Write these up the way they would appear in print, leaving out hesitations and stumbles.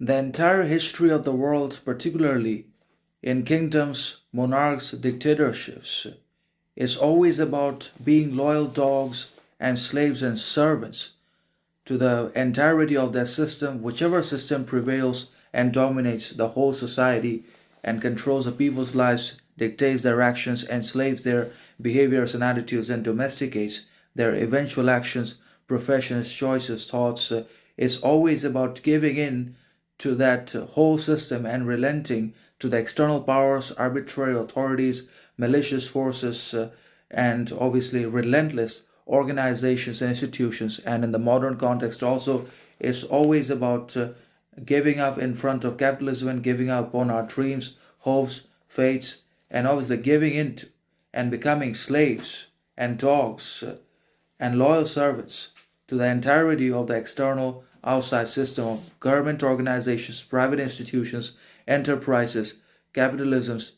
The entire history of the world, particularly in kingdoms, monarchs, dictatorships, is always about being loyal dogs and slaves and servants to the entirety of their system, whichever system prevails and dominates the whole society and controls the people's lives, dictates their actions, enslaves their behaviors and attitudes, and domesticates their eventual actions, professions, choices, thoughts, is always about giving in to that whole system and relenting to the external powers, arbitrary authorities, malicious forces, and obviously relentless organizations and institutions. And in the modern context, also, it's always about giving up in front of capitalism and giving up on our dreams, hopes, faiths, and obviously giving in to and becoming slaves and dogs and loyal servants to the entirety of the external outside system of government organizations, private institutions, enterprises, capitalisms,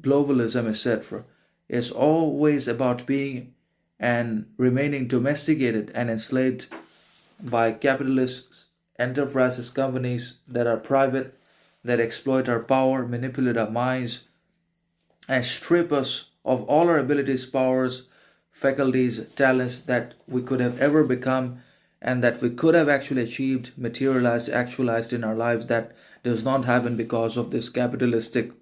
globalism, etc. Is always about being and remaining domesticated and enslaved by capitalists, enterprises, companies that are private, that exploit our power, manipulate our minds, and strip us of all our abilities, powers, faculties, talents that we could have ever become and that we could have actually achieved, materialized, actualized in our lives. That does not happen because of this capitalistic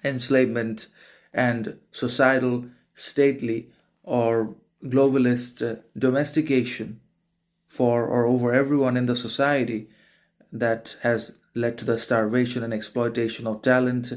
enslavement and societal, stately, or globalist domestication for or over everyone in the society that has led to the starvation and exploitation of talent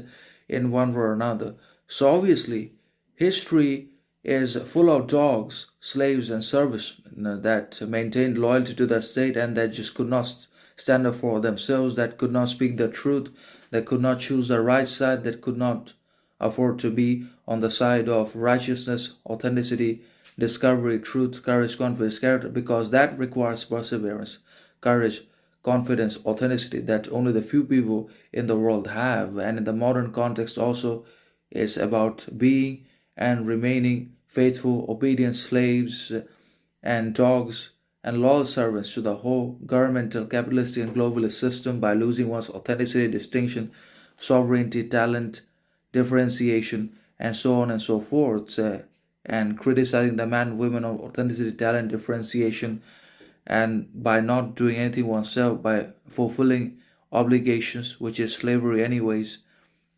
in one way or another. So obviously, history is full of dogs, slaves, and servicemen that maintained loyalty to the state and that just could not stand up for themselves, that could not speak the truth, that could not choose the right side, that could not afford to be on the side of righteousness, authenticity, discovery, truth, courage, confidence, character, because that requires perseverance, courage, confidence, authenticity that only the few people in the world have. And in the modern context, also, is about being and remaining faithful, obedient slaves and dogs and loyal servants to the whole governmental, capitalistic, and globalist system by losing one's authenticity, distinction, sovereignty, talent, differentiation, and so on and so forth, and criticizing the man, women of authenticity, talent, differentiation, and by not doing anything oneself, by fulfilling obligations, which is slavery, anyways,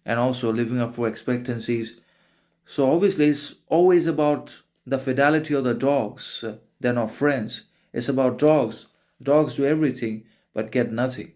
and also living up for expectancies. So obviously, it's always about the fidelity of the dogs. They're not friends. It's about dogs. Dogs do everything but get nothing.